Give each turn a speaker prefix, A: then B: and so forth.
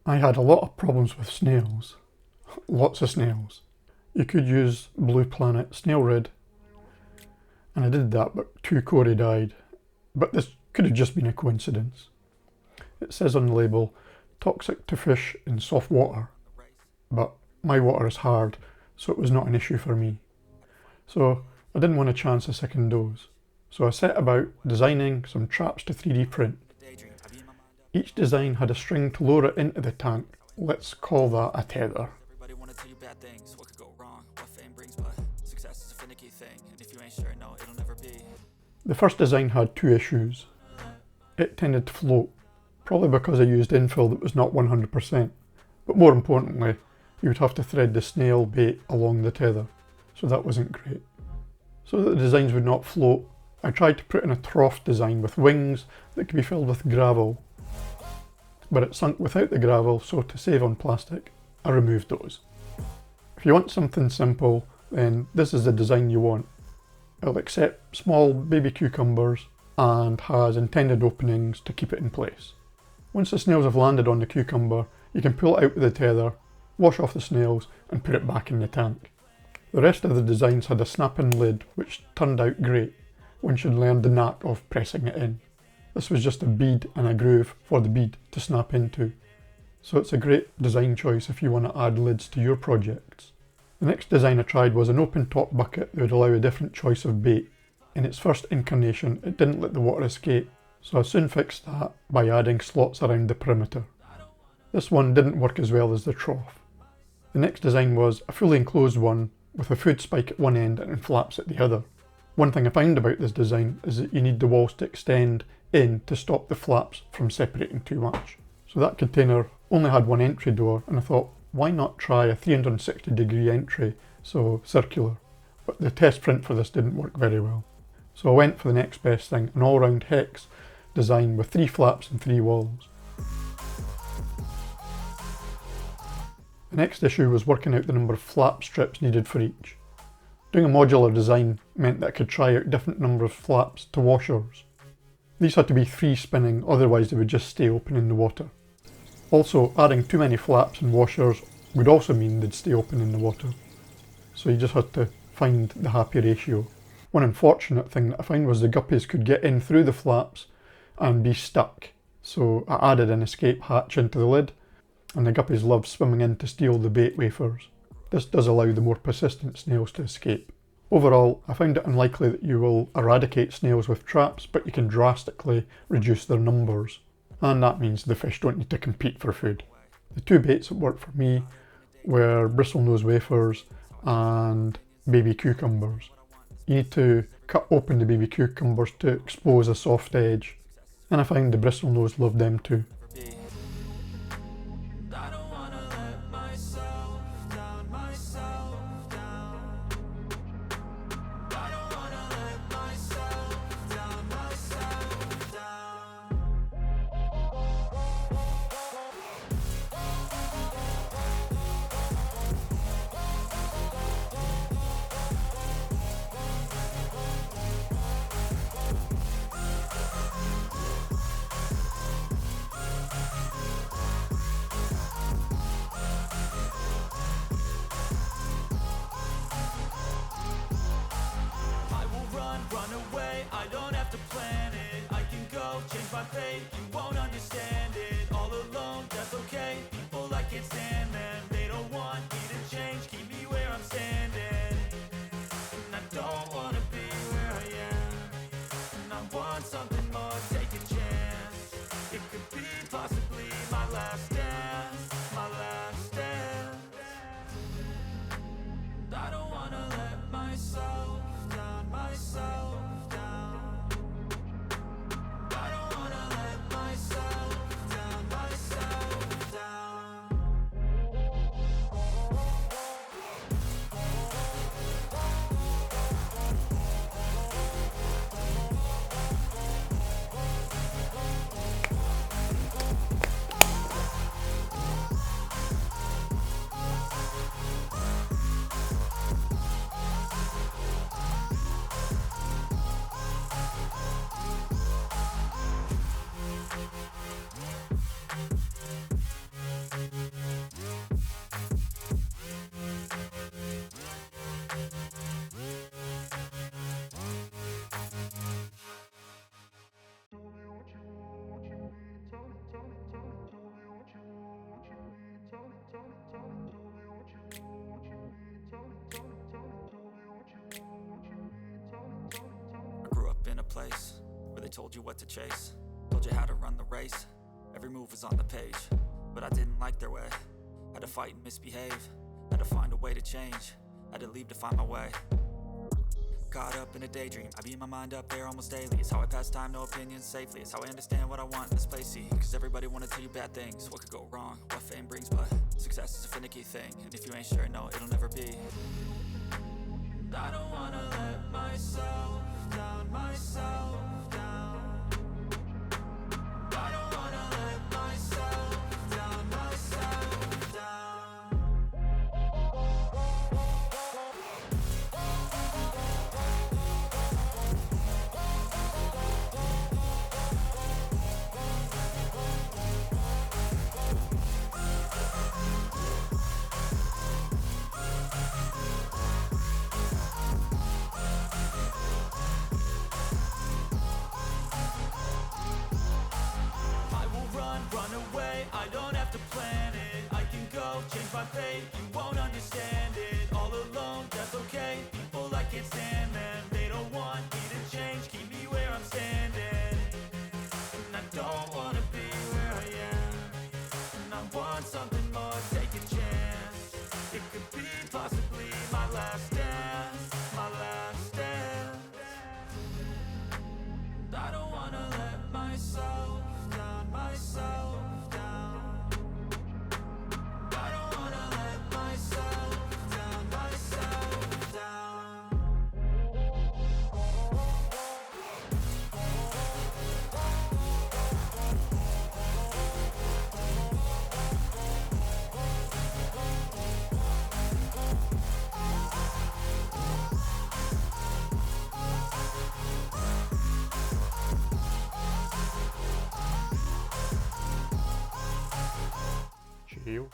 A: I had a lot of problems with snails. Lots of snails. You could use Blue Planet Snail Red, and I did that, but 2 Corey died. But this could have just been a coincidence. It says on the label, toxic to fish in soft water, but my water is hard, so it was not an issue for me. So I didn't want to chance a second dose. So I set about designing some traps to 3D print. Each design had a string to lower it into the tank. Let's call that a tether. The first design had 2 issues. It tended to float, probably because I used infill that was not 100%, but more importantly, you would have to thread the snail bait along the tether, so that wasn't great. So that the designs would not float, I tried to put in a trough design with wings that could be filled with gravel, but it sunk without the gravel, so to save on plastic, I removed those. If you want something simple, then this is the design you want. It'll accept small baby cucumbers and has intended openings to keep it in place. Once the snails have landed on the cucumber, you can pull it out with the tether, wash off the snails and put it back in the tank. The rest of the designs had a snap-in lid which turned out great once you'd learned the knack of pressing it in. This was just a bead and a groove for the bead to snap into, so it's a great design choice if you want to add lids to your projects. The next design I tried was an open top bucket that would allow a different choice of bait. In its first incarnation it didn't let the water escape, so I soon fixed that by adding slots around the perimeter. This one didn't work as well as the trough. The next design was a fully enclosed one with a food spike at one end and flaps at the other. One thing I found about this design is that you need the walls to extend in to stop the flaps from separating too much. So that container only had one entry door, and I thought, why not try a 360-degree entry, so circular? But the test print for this didn't work very well. So I went for the next best thing, an all-round hex design with 3 flaps and 3 walls. The next issue was working out the number of flap strips needed for each. Doing a modular design meant that I could try out different number of flaps to washers. These had to be free spinning, otherwise they would just stay open in the water. Also, adding too many flaps and washers would also mean they'd stay open in the water. So you just had to find the happy ratio. One unfortunate thing that I found was the guppies could get in through the flaps and be stuck. So I added an escape hatch into the lid, and the guppies love swimming in to steal the bait wafers. This does allow the more persistent snails to escape. Overall, I found it unlikely that you will eradicate snails with traps, but you can drastically reduce their numbers. And that means the fish don't need to compete for food. The 2 baits that worked for me were Bristlenose wafers and baby cucumbers. You need to cut open the baby cucumbers to expose a soft edge, and I find the Bristlenose loved them too.
B: place where they told you what to chase, told you how to run the race. Every move was on the page, but I didn't like their way. Had to fight and misbehave, had to find a way to change, had to leave to find my way. Caught up in a daydream, I beat my mind up there almost daily. It's how I pass time, no opinions safely. It's how I understand what I want in this place, see. Cause everybody wanna tell you bad things, what could go wrong, what fame brings. But success is a finicky thing, and if you ain't sure, no, it'll never be. I don't wanna let myself down, myself down. I don't wanna let myself down, myself down. I don't have to plan it, I can go change my fate. You won't understand it, all alone, that's okay. People I can't stand them, they don't want me to change, keep me where I'm standing. And I don't wanna be where I am, and I want something more, take a chance. It could be possibly my last dance, my last dance. And I don't wanna let myself down, myself down.
A: Chill.